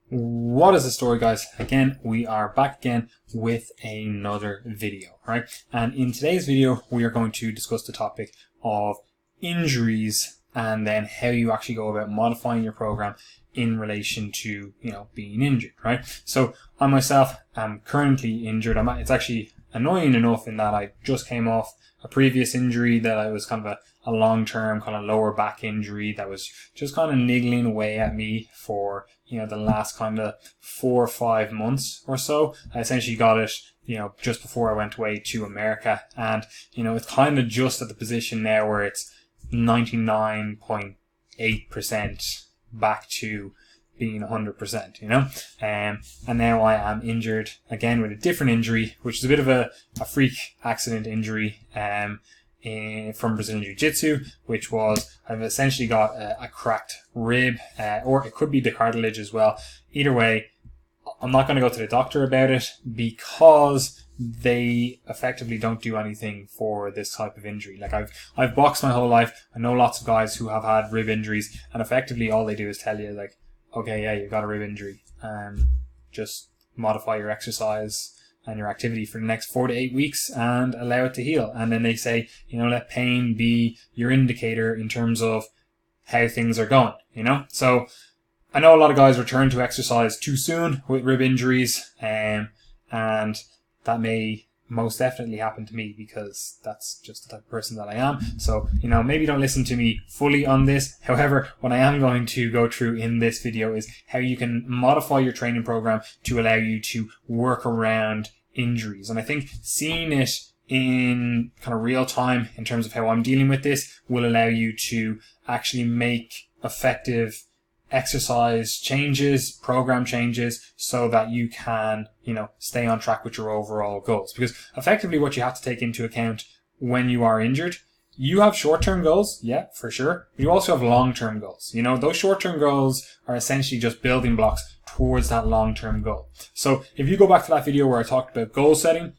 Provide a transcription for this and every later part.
What is the story, guys? Again, we are back again with another video, right? And in today's video, we are going to discuss the topic of injuries and then how you actually go about modifying your program in relation to, being injured, right? So I myself am currently injured. It's actually annoying enough in that I just came off a previous injury that I was kind of a long-term kind of lower back injury that was just kind of niggling away at me for, the last kind of 4 or 5 months or so. I essentially got it, just before I went away to America. And, it's kind of just at the position now where it's 99.8% back to being 100%, and now I am injured again with a different injury, which is a bit of a freak accident injury from Brazilian Jiu-Jitsu, which was I've essentially got a cracked rib, or it could be the cartilage as well. Either way, I'm not going to go to the doctor about it because they effectively don't do anything for this type of injury. Like I've boxed my whole life. I know lots of guys who have had rib injuries, and effectively all they do is tell you like, okay, yeah, you've got a rib injury. Just modify your exercise and your activity for the next 4 to 8 weeks and allow it to heal. And then they say, let pain be your indicator in terms of how things are going, So I know a lot of guys return to exercise too soon with rib injuries, and that may most definitely happen to me because that's just the type of person that I am. So, maybe don't listen to me fully on this. However, what I am going to go through in this video is how you can modify your training program to allow you to work around injuries. And I think seeing it in kind of real time in terms of how I'm dealing with this will allow you to actually make effective exercise changes, program changes, so that you can, stay on track with your overall goals. Because effectively what you have to take into account when you are injured, you have short-term goals, yeah, for sure. But you also have long-term goals. Those short-term goals are essentially just building blocks towards that long-term goal. So if you go back to that video where I talked about goal setting,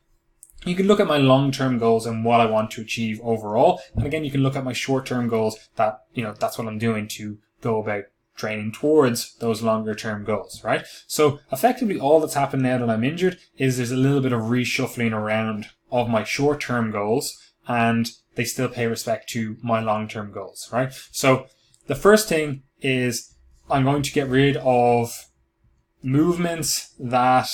you can look at my long-term goals and what I want to achieve overall. And again, you can look at my short-term goals that, that's what I'm doing to go about training towards those longer term goals, right? So effectively all that's happened now that I'm injured is there's a little bit of reshuffling around of my short term goals, and they still pay respect to my long term goals, right? So the first thing is I'm going to get rid of movements that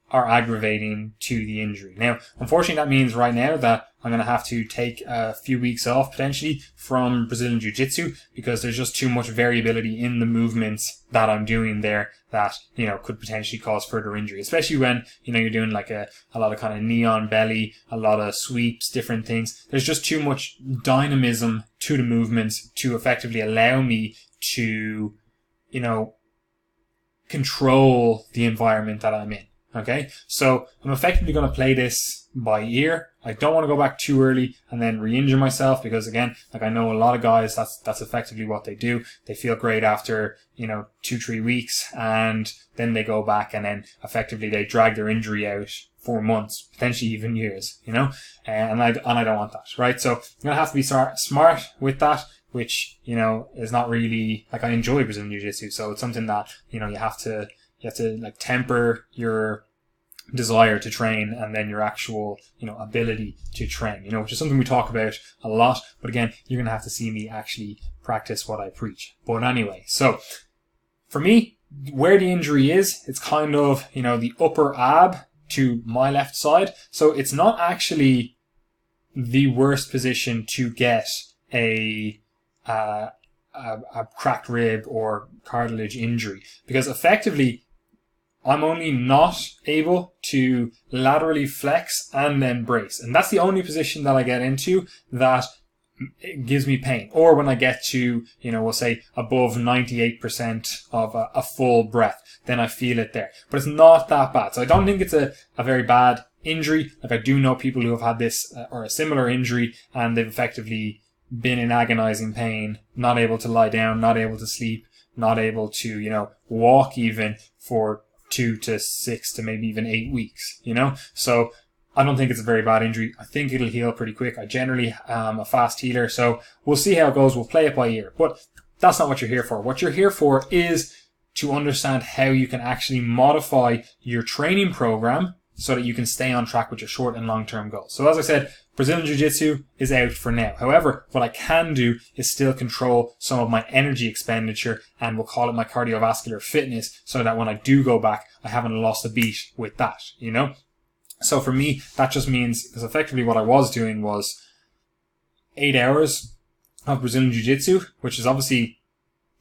are aggravating to the injury. Now, unfortunately, that means right now that I'm going to have to take a few weeks off potentially from Brazilian Jiu-Jitsu because there's just too much variability in the movements that I'm doing there that, could potentially cause further injury, especially when, you're doing like a lot of kind of knee on belly, a lot of sweeps, different things. There's just too much dynamism to the movements to effectively allow me to, control the environment that I'm in. Okay, so I'm effectively going to play this by ear. I don't want to go back too early and then re-injure myself because again, like I know a lot of guys, that's effectively what they do. They feel great after, 2-3 weeks and then they go back and then effectively they drag their injury out for months, potentially even years, and I don't want that, right? So I'm going to have to be smart with that, which, is not really, like I enjoy Brazilian Jiu-Jitsu. So it's something that, you have to like temper your desire to train and then your actual, ability to train, which is something we talk about a lot. But again, you're going to have to see me actually practice what I preach. But anyway, so for me, where the injury is, it's kind of, the upper ab to my left side. So it's not actually the worst position to get a cracked rib or cartilage injury because effectively I'm only not able to laterally flex and then brace. And that's the only position that I get into that it gives me pain. Or when I get to, we'll say above 98% of a full breath, then I feel it there. But it's not that bad. So I don't think it's a very bad injury. Like I do know people who have had this or a similar injury and they've effectively been in agonizing pain, not able to lie down, not able to sleep, not able to, walk even for 2 to 6 to maybe even 8 weeks, So I don't think it's a very bad injury. I think it'll heal pretty quick. I generally am a fast healer, so we'll see how it goes. We'll play it by ear. But that's not what you're here for. What you're here for is to understand how you can actually modify your training program so that you can stay on track with your short and long-term goals. So as I said, Brazilian Jiu-Jitsu is out for now. However, what I can do is still control some of my energy expenditure, and we'll call it my cardiovascular fitness, so that when I do go back, I haven't lost a beat with that, you know? So for me, that just means, because effectively what I was doing was 8 hours of Brazilian Jiu-Jitsu, which is obviously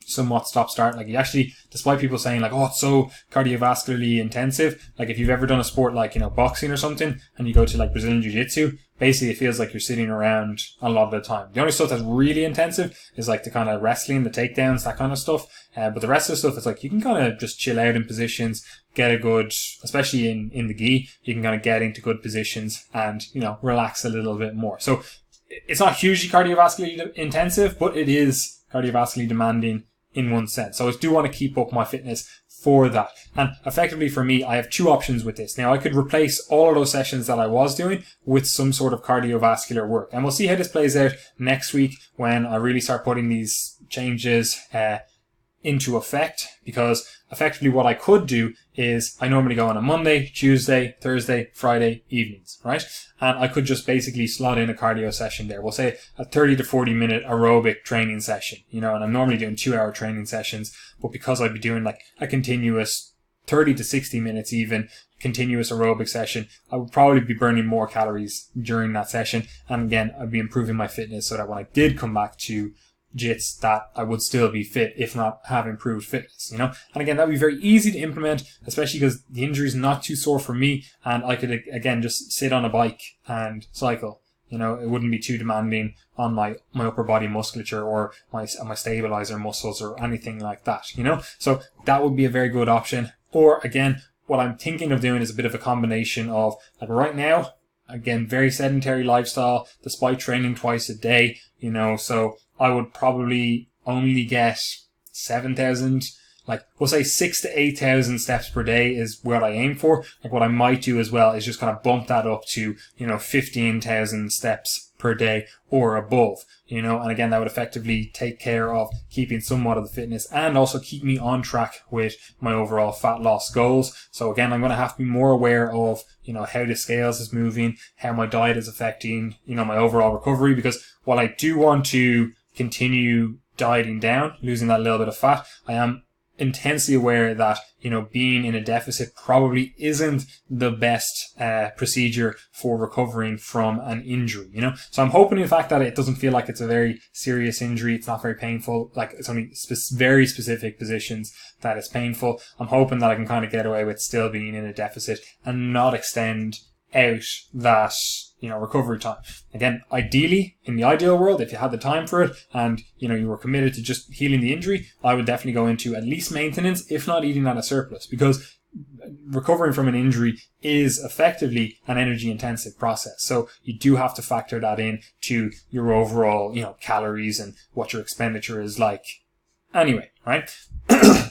somewhat stop-start. Like, you actually, despite people saying like, oh, it's so cardiovascularly intensive, like if you've ever done a sport like, you know, boxing or something, and you go to like Brazilian Jiu-Jitsu, basically it feels like you're sitting around a lot of the time. The only stuff that's really intensive is like the kind of wrestling, the takedowns, that kind of stuff. But the rest of the stuff, it's like you can kind of just chill out in positions, get a good, especially in the gi, you can kind of get into good positions and, you know, relax a little bit more. So it's not hugely cardiovascularly intensive, but it is cardiovascularly demanding in one sense. So I do want to keep up my fitness for that. And effectively for me, I have two options with this. Now I could replace all of those sessions that I was doing with some sort of cardiovascular work. And we'll see how this plays out next week when I really start putting these changes into effect, because effectively what I could do is I normally go on a Monday, Tuesday, Thursday, Friday evenings, right? And I could just basically slot in a cardio session there. We'll say a 30 to 40 minute aerobic training session, you know, and I'm normally doing 2-hour training sessions, but because I'd be doing like a continuous 30 to 60 minutes even, continuous aerobic session, I would probably be burning more calories during that session. And again, I'd be improving my fitness so that when I did come back to jits, that I would still be fit, if not have improved fitness, you know? And again, that would be very easy to implement, especially because the injury is not too sore for me, and I could, again, just sit on a bike and cycle. You know, it wouldn't be too demanding on my upper body musculature or my stabilizer muscles or anything like that, you know? So that would be a very good option. Or again, what I'm thinking of doing is a bit of a combination of, like right now, again, very sedentary lifestyle, despite training twice a day, you know, so I would probably only get 7,000, like we'll say 6,000 to 8,000 steps per day is what I aim for. Like what I might do as well is just kind of bump that up to, you know, 15,000 steps per day or above, you know, and again, that would effectively take care of keeping somewhat of the fitness and also keep me on track with my overall fat loss goals. So again, I'm going to have to be more aware of, you know, how the scales is moving, how my diet is affecting, you know, my overall recovery, because while I do want to continue dieting down, losing that little bit of fat, I am intensely aware that, you know, being in a deficit probably isn't the best procedure for recovering from an injury, you know. So I'm hoping in fact that it doesn't feel like it's a very serious injury. It's not very painful. Like it's only very specific positions that it's painful. I'm hoping that I can kind of get away with still being in a deficit and not extend out that, you know, recovery time. Again, ideally, in the ideal world, if you had the time for it and, you know, you were committed to just healing the injury, I would definitely go into at least maintenance, if not eating at a surplus, because recovering from an injury is effectively an energy intensive process. So you do have to factor that in to your overall, you know, calories and what your expenditure is like. Anyway, right?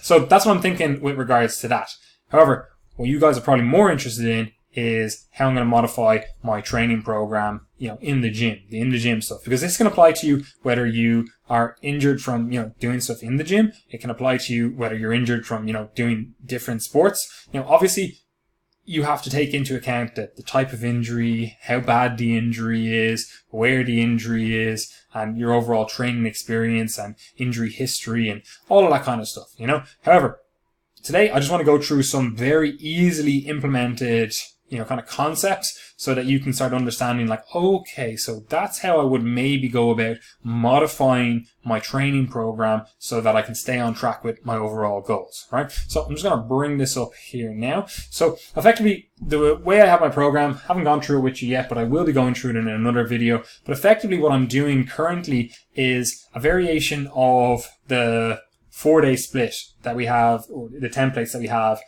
So that's what I'm thinking with regards to that. However, what you guys are probably more interested in is how I'm going to modify my training program, you know, in the gym stuff, because this can apply to you whether you are injured from, you know, doing stuff in the gym. It can apply to you whether you're injured from, you know, doing different sports. You know, obviously you have to take into account the type of injury, how bad the injury is, where the injury is, and your overall training experience and injury history and all of that kind of stuff, you know. However, today I just want to go through some very easily implemented, you know, kind of concepts so that you can start understanding like, okay, so that's how I would maybe go about modifying my training program so that I can stay on track with my overall goals, right? So I'm just going to bring this up here now. So effectively, the way I have my program, haven't gone through it with you yet, but I will be going through it in another video. But effectively what I'm doing currently is a variation of the 4-day split that we have, or the templates that we have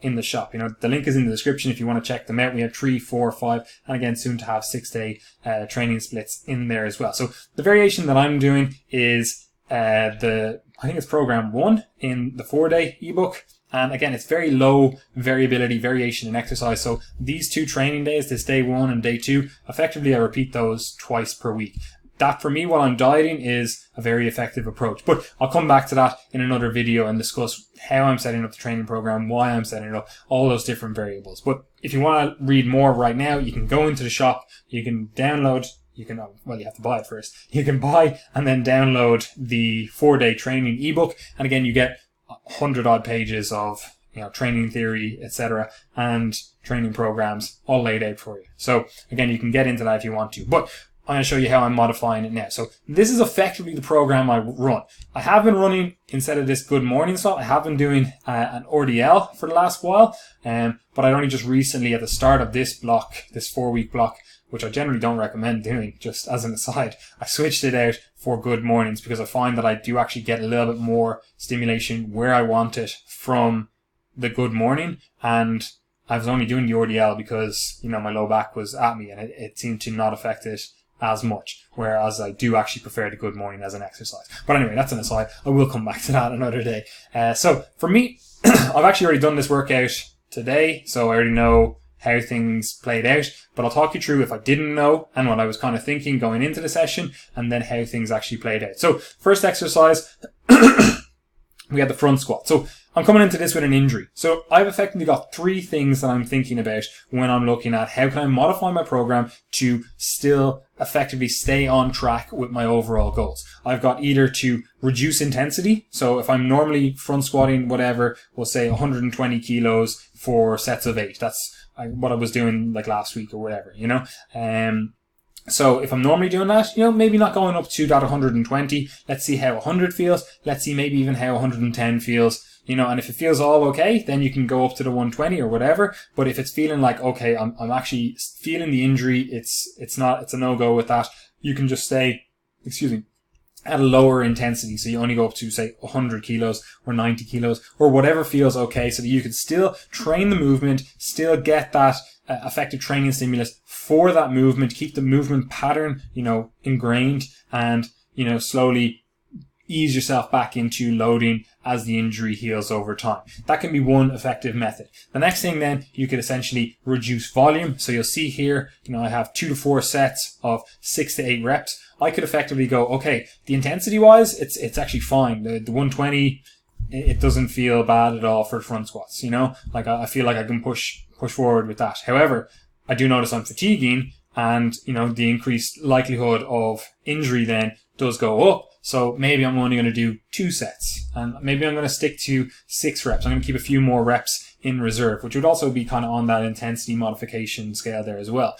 in the shop. You know, the link is in the description if you want to check them out. We have 3, 4, 5, and again, soon to have 6-day training splits in there as well. So the variation that I'm doing is I think it's program 1 in the 4-day ebook. And again, it's very low variability, variation in exercise. So these 2 training days, this day 1 and day 2, effectively I repeat those twice per week. that for me while I'm dieting is a very effective approach. But I'll come back to that in another video and discuss how I'm setting up the training program, why I'm setting it up, all those different variables. But if you want to read more right now, you can go into the shop, you can download, you have to buy it first. You can buy and then download the 4-day training ebook. And again, you get 100 odd pages of, training theory, etc., and training programs all laid out for you. So again, you can get into that if you want to. But I'm going to show you how I'm modifying it now. So this is effectively the program I run. I have been running, instead of this good morning slot, I have been doing an RDL for the last while. But I only just recently, at the start of this block, this 4-week block, which I generally don't recommend doing, just as an aside, I switched it out for good mornings because I find that I do actually get a little bit more stimulation where I want it from the good morning. And I was only doing the RDL because, my low back was at me and it seemed to not affect it as much, whereas I do actually prefer the good morning as an exercise. But anyway, that's an aside. I will come back to that another day. So for me, I've actually already done this workout today, so I already know how things played out, but I'll talk you through if I didn't know and what I was kind of thinking going into the session, and then how things actually played out. So first exercise, we had the front squat. So I'm coming into this with an injury. So I've effectively got 3 things that I'm thinking about when I'm looking at how can I modify my program to still effectively stay on track with my overall goals. I've got either to reduce intensity. So if I'm normally front squatting, whatever, we'll say 120 kilos for sets of 8. That's what I was doing like last week or whatever, So if I'm normally doing that, maybe not going up to that 120. Let's see how 100 feels. Let's see maybe even how 110 feels. And if it feels all okay, then you can go up to the 120 or whatever. But if it's feeling like, okay, I'm actually feeling the injury, it's a no-go with that, you can just stay, at a lower intensity. So you only go up to, say, 100 kilos or 90 kilos or whatever feels okay, so that you can still train the movement, still get that effective training stimulus for that movement, keep the movement pattern, ingrained, and, slowly ease yourself back into loading as the injury heals over time. That can be one effective method. The next thing then, you could essentially reduce volume. So you'll see here, I have 2 to 4 sets of 6 to 8 reps. I could effectively go, okay, the intensity wise, it's actually fine. The 120, it doesn't feel bad at all for front squats, I feel like I can push forward with that. However, I do notice I'm fatiguing, and, the increased likelihood of injury then does go up. So maybe I'm only going to do 2 sets, and maybe I'm going to stick to 6 reps. I'm going to keep a few more reps in reserve, which would also be kind of on that intensity modification scale there as well,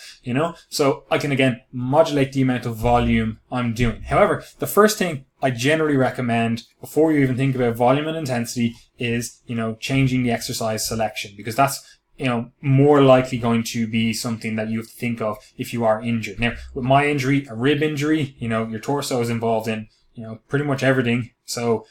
So I can, again, modulate the amount of volume I'm doing. However, the first thing I generally recommend before you even think about volume and intensity is, changing the exercise selection, because that's, more likely going to be something that you have to think of if you are injured. Now, with my injury, a rib injury, your torso is involved in, pretty much everything. So,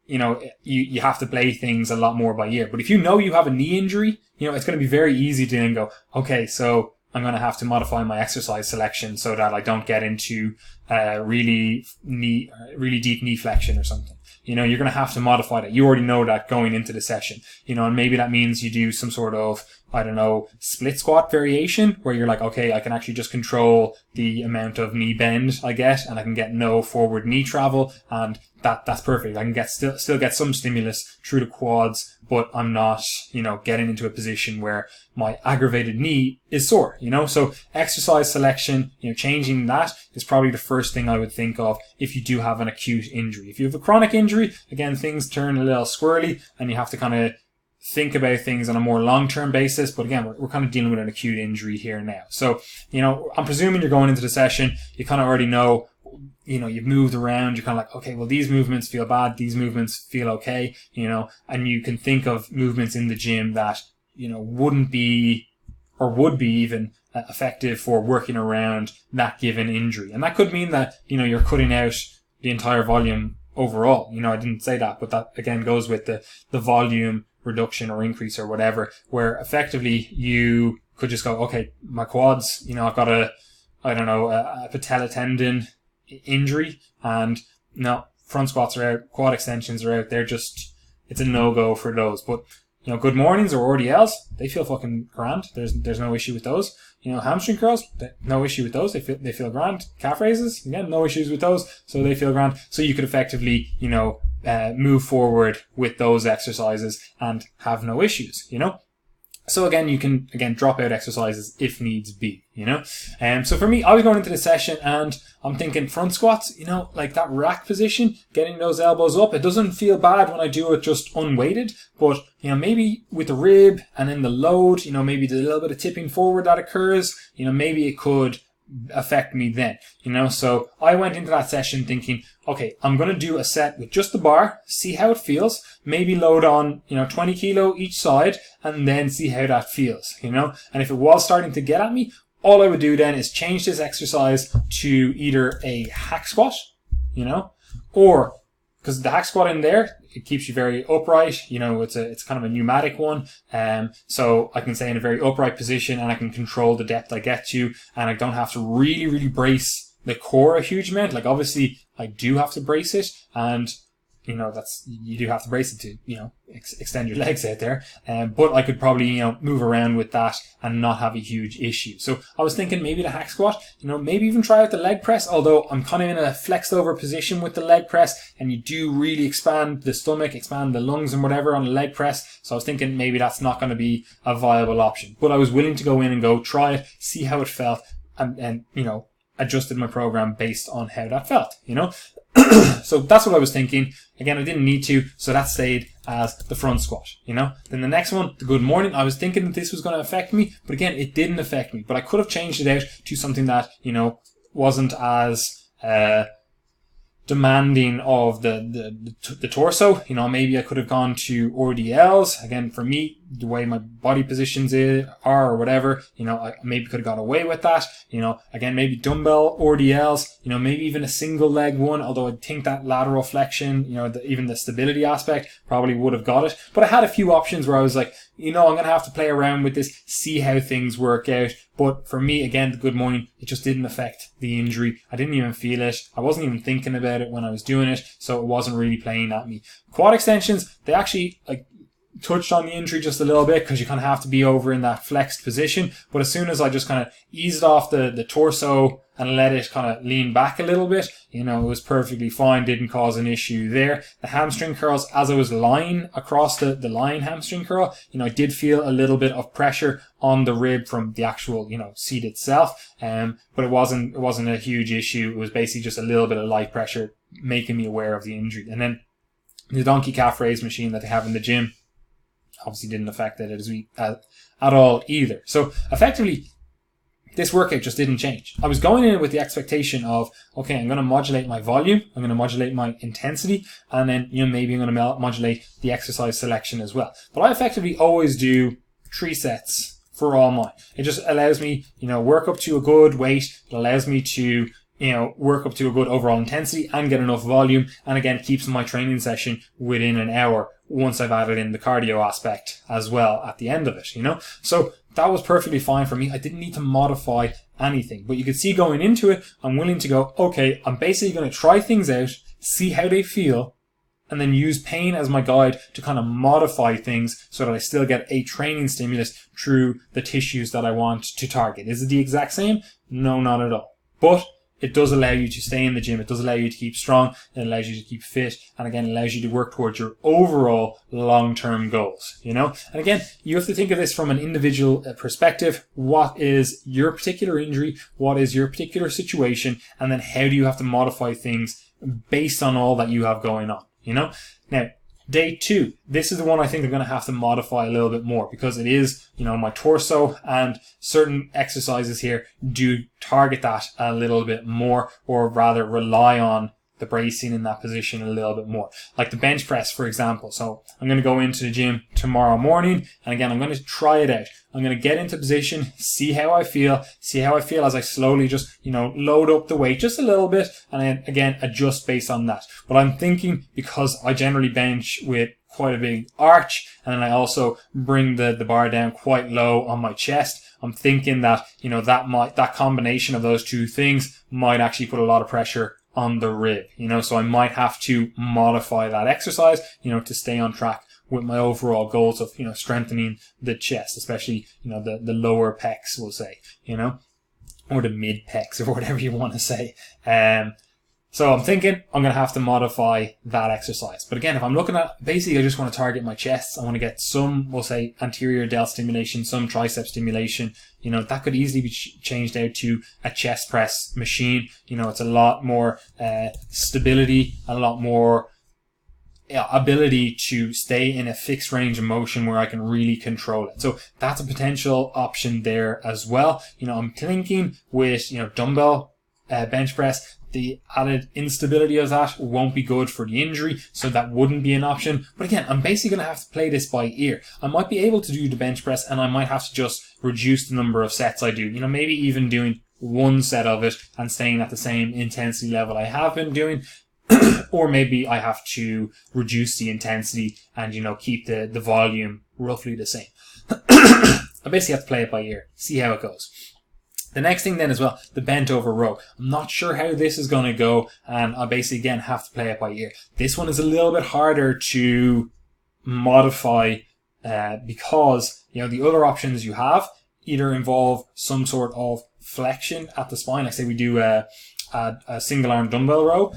you have to play things a lot more by ear. But if you have a knee injury, it's going to be very easy to then go, okay, so I'm going to have to modify my exercise selection so that I don't get into really deep knee flexion or something. You're going to have to modify that. You already know that going into the session, and maybe that means you do some sort of, split squat variation where you're like, okay, I can actually just control the amount of knee bend I get, and I can get no forward knee travel, and that's perfect. I can get still get some stimulus through the quads, but I'm not, getting into a position where my aggravated knee is sore, So exercise selection, changing that is probably the first thing I would think of if you do have an acute injury. If you have a chronic injury, again, things turn a little squirrely and you have to kind of think about things on a more long-term basis. But again, we're kind of dealing with an acute injury here now. So, I'm presuming you're going into the session, you kind of already know, you've moved around, you're kind of like, okay, well, these movements feel bad, these movements feel okay, and you can think of movements in the gym that, wouldn't be, or would be even effective for working around that given injury. And that could mean that, you're cutting out the entire volume overall. I didn't say that, but that again goes with the volume reduction or increase or whatever, where effectively you could just go, okay, my quads, I've got a patella tendon injury, and no, front squats are out, quad extensions are out. It's a no-go for those. But good mornings or RDLs, they feel fucking grand. There's no issue with those. Hamstring curls, no issue with those. They feel grand. Calf raises, again, no issues with those. So they feel grand. So you could effectively, move forward with those exercises and have no issues, So again, you can, drop out exercises if needs be, So for me, I was going into the session and I'm thinking front squats, like that rack position, getting those elbows up. It doesn't feel bad when I do it just unweighted, but, maybe with the rib and then the load, maybe there's a little bit of tipping forward that occurs, maybe it could affect me then, So I went into that session thinking, okay, I'm going to do a set with just the bar, see how it feels, maybe load on, 20 kilo each side, and then see how that feels, And if it was starting to get at me, all I would do then is change this exercise to either a hack squat, or, because the hack squat in there, it keeps you very upright, it's kind of a pneumatic one, so I can stay in a very upright position and I can control the depth I get to, and I don't have to really, really brace the core a huge amount. Like obviously I do have to brace it, and you do have to brace it to, extend your legs out there. But I could probably, move around with that and not have a huge issue. So I was thinking maybe the hack squat, maybe even try out the leg press, although I'm kind of in a flexed over position with the leg press, and you do really expand the stomach, expand the lungs and whatever on the leg press. So I was thinking maybe that's not going to be a viable option, but I was willing to go in and go try it, see how it felt, and adjusted my program based on how that felt, So that's what I was thinking. Again, I didn't need to, so that stayed as the front squat, Then the next one, the good morning, I was thinking that this was going to affect me, but again, it didn't affect me. But I could have changed it out to something that, wasn't as demanding of the torso. Maybe I could have gone to RDLs. Again, for me, the way my body positions are or whatever, I maybe could have got away with that. Again, maybe dumbbell RDLs, maybe even a single leg one, although I think that lateral flexion, even the stability aspect probably would have got it. But I had a few options where I was like, I'm going to have to play around with this, see how things work out. But for me, again, the good morning, it just didn't affect the injury. I didn't even feel it. I wasn't even thinking about it when I was doing it. So it wasn't really playing at me. Quad extensions, they actually touched on the injury just a little bit because you kind of have to be over in that flexed position. But as soon as I just kind of eased off the torso and let it kind of lean back a little bit, it was perfectly fine, didn't cause an issue there. The hamstring curls, as I was lying across the lying hamstring curl, I did feel a little bit of pressure on the rib from the actual, seat itself. But it wasn't a huge issue. It was basically just a little bit of light pressure making me aware of the injury. And then the donkey calf raise machine that they have in the gym obviously didn't affect it at all either. So effectively, this workout just didn't change. I was going in with the expectation of, okay, I'm going to modulate my volume, I'm going to modulate my intensity, and then, maybe I'm going to modulate the exercise selection as well. But I effectively always do 3 sets for all mine. It just allows me, work up to a good weight. It allows me to, work up to a good overall intensity and get enough volume. And again, keeps my training session within an hour once I've added in the cardio aspect as well at the end of it, So that was perfectly fine for me. I didn't need to modify anything. But you could see going into it, I'm willing to go, okay, I'm basically going to try things out, see how they feel, and then use pain as my guide to kind of modify things so that I still get a training stimulus through the tissues that I want to target. Is it the exact same? No, not at all. But it does allow you to stay in the gym. It does allow you to keep strong. It allows you to keep fit. And again, it allows you to work towards your overall long-term goals, And again, you have to think of this from an individual perspective. What is your particular injury? What is your particular situation? And then how do you have to modify things based on all that you have going on, Now, day 2, this is the one I think I'm going to have to modify a little bit more because it is, my torso, and certain exercises here do target that a little bit more, or rather rely on the bracing in that position a little bit more. Like the bench press, for example. So I'm going to go into the gym tomorrow morning, and again, I'm going to try it out. I'm going to get into position, see how I feel as I slowly just, load up the weight just a little bit, and then again, adjust based on that. But I'm thinking, because I generally bench with quite a big arch, and then I also bring the bar down quite low on my chest, I'm thinking that, that combination of those two things might actually put a lot of pressure on the rib, so I might have to modify that exercise, to stay on track with my overall goals of, strengthening the chest, especially, the lower pecs, we'll say, or the mid pecs or whatever you want to say. So I'm thinking I'm going to have to modify that exercise. But again, if I'm looking at, basically I just want to target my chest. I want to get some, we'll say, anterior delt stimulation, some tricep stimulation. That could easily be changed out to a chest press machine. It's a lot more stability, a lot more ability to stay in a fixed range of motion where I can really control it. So that's a potential option there as well. I'm thinking with, dumbbell bench press, the added instability of that won't be good for the injury, so that wouldn't be an option. But again, I'm basically going to have to play this by ear. I might be able to do the bench press, and I might have to just reduce the number of sets I do. Maybe even doing one set of it and staying at the same intensity level I have been doing. Or maybe I have to reduce the intensity and, keep the volume roughly the same. I basically have to play it by ear, see how it goes. The next thing then as well, the bent over row. I'm not sure how this is going to go, and I basically again have to play it by ear. This one is a little bit harder to modify because, the other options you have either involve some sort of flexion at the spine. Like say we do a single arm dumbbell row.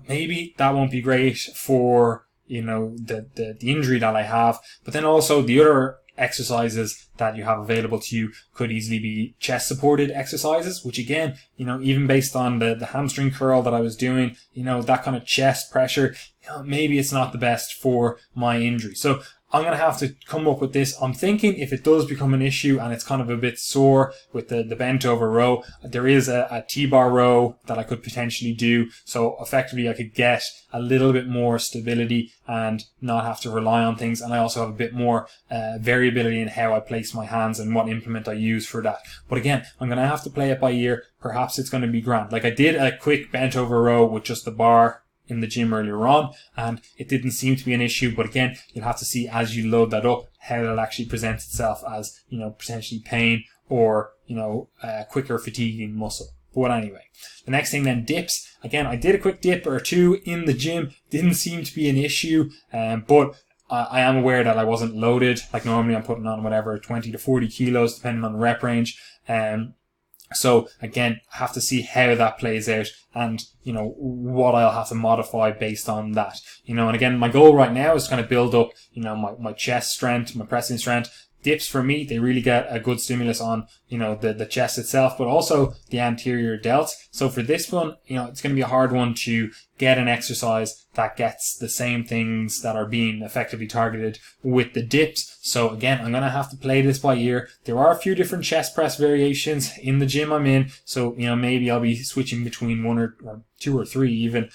Maybe that won't be great for, the injury that I have. But then also the other exercises that you have available to you could easily be chest supported exercises, which again, even based on the hamstring curl that I was doing, that kind of chest pressure, maybe it's not the best for my injury. So I'm going to have to come up with this. I'm thinking if it does become an issue and it's kind of a bit sore with the bent over row, there is a T-bar row that I could potentially do. So effectively I could get a little bit more stability and not have to rely on things. And I also have a bit more variability in how I place my hands and what implement I use for that. But again, I'm going to have to play it by ear. Perhaps it's going to be grand. Like I did a quick bent over row with just the bar in the gym earlier on, and it didn't seem to be an issue. But again, you'll have to see as you load that up how it actually presents itself as, potentially pain or, quicker fatiguing muscle. But anyway, the next thing then, dips. Again, I did a quick dip or two in the gym. Didn't seem to be an issue, but I am aware that I wasn't loaded. Like normally I'm putting on whatever, 20 to 40 kilos, depending on the rep range. So again, I have to see how that plays out and, what I'll have to modify based on that. And again, my goal right now is kind of build up, my chest strength, my pressing strength. Dips for me, they really get a good stimulus on, the chest itself, but also the anterior delts. So for this one, it's going to be a hard one to get an exercise that gets the same things that are being effectively targeted with the dips. So again, I'm going to have to play this by ear. There are a few different chest press variations in the gym I'm in. So, maybe I'll be switching between one or two or three even,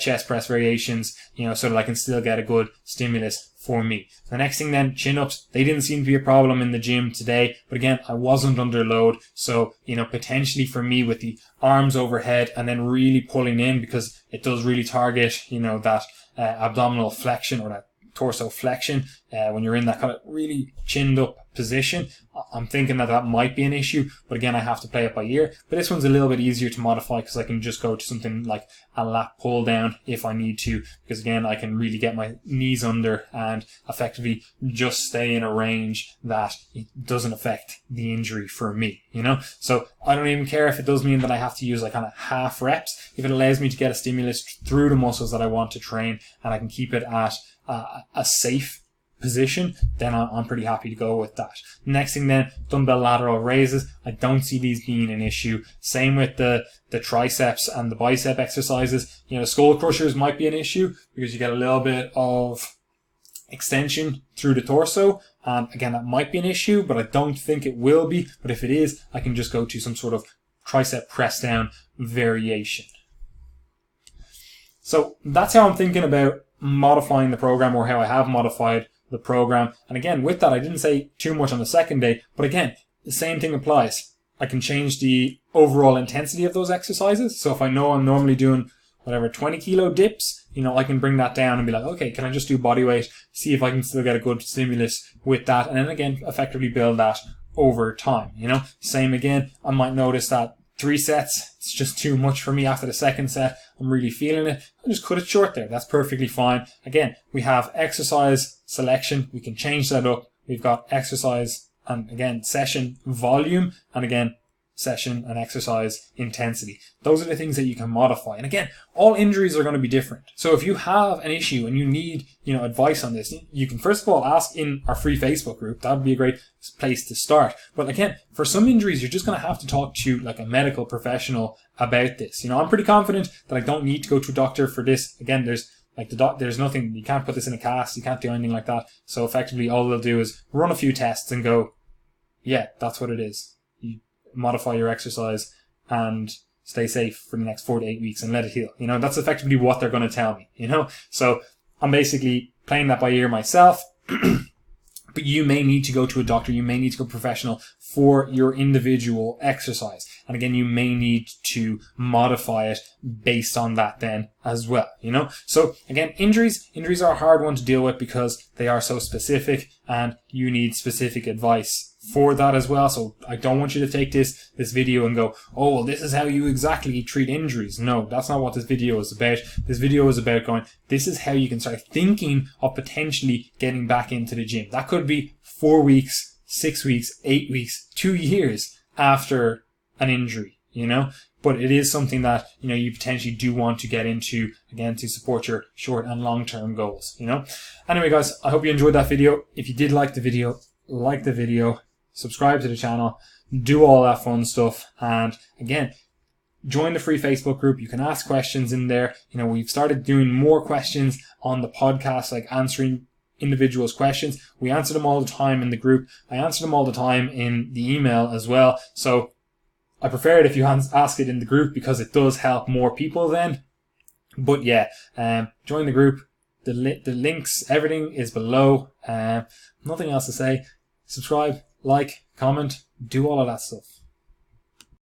chest press variations, so that I can still get a good stimulus for me. The next thing then, chin-ups. They didn't seem to be a problem in the gym today, but again, I wasn't under load. So, potentially for me with the arms overhead and then really pulling in, because it does really target, that abdominal flexion or that torso flexion when you're in that kind of really chinned up position. I'm thinking that might be an issue, but again, I have to play it by ear. But this one's a little bit easier to modify because I can just go to something like a lat pull down if I need to, because again, I can really get my knees under and effectively just stay in a range that it doesn't affect the injury for me, So I don't even care if it does mean that I have to use like kind of half reps. If it allows me to get a stimulus through the muscles that I want to train and I can keep it at a safe position, then I'm pretty happy to go with that. Next thing then, dumbbell lateral raises. I don't see these being an issue. Same with the triceps and the bicep exercises. Skull crushers might be an issue because you get a little bit of extension through the torso. Again, that might be an issue, but I don't think it will be. But if it is, I can just go to some sort of tricep press down variation. So that's how I'm thinking about modifying the program, or how I have modified the program. And again, with that, I didn't say too much on the second day, but again, the same thing applies. I can change the overall intensity of those exercises. So if I know I'm normally doing 20 kilo dips, I can bring that down and be like, okay, can I just do body weight, see if I can still get a good stimulus with that, and then again, effectively build that over time. Same again, I might notice that 3 sets, it's just too much for me after the second set. I'm really feeling it. I'll just cut it short there. That's perfectly fine. Again, we have exercise selection. We can change that up. We've got exercise and again, session volume, and again, session and exercise intensity. Those are the things that you can modify. And again, all injuries are going to be different. So if you have an issue and you need, advice on this, you can first of all ask in our free Facebook group. That would be a great place to start. But again, for some injuries, you're just going to have to talk to like a medical professional about this. I'm pretty confident that I don't need to go to a doctor for this. Again, there's nothing, you can't put this in a cast, you can't do anything like that. So effectively all they'll do is run a few tests and go, yeah, that's what it is. You modify your exercise and stay safe for the next 4 to 8 weeks and let it heal. That's effectively what they're going to tell me, So I'm basically playing that by ear myself. But you may need to go to a doctor. You may need to go professional for your individual exercise. And again, you may need to modify it based on that then as well, So again, injuries are a hard one to deal with because they are so specific and you need specific advice for that as well. So I don't want you to take this video and go, oh, well, this is how you exactly treat injuries. No, that's not what this video is about. This video is about going, this is how you can start thinking of potentially getting back into the gym. That could be 4 weeks, 6 weeks, 8 weeks, 2 years after an injury, but it is something that, you potentially do want to get into, again, to support your short and long-term goals, Anyway, guys, I hope you enjoyed that video. If you did like the video, subscribe to the channel, do all that fun stuff. And again, join the free Facebook group. You can ask questions in there. We've started doing more questions on the podcast, like answering individuals' questions. We answer them all the time in the group. I answer them all the time in the email as well. So I prefer it if you ask it in the group because it does help more people then. But yeah, join the group. The links, everything is below. Nothing else to say. Subscribe, like, comment, do all of that stuff.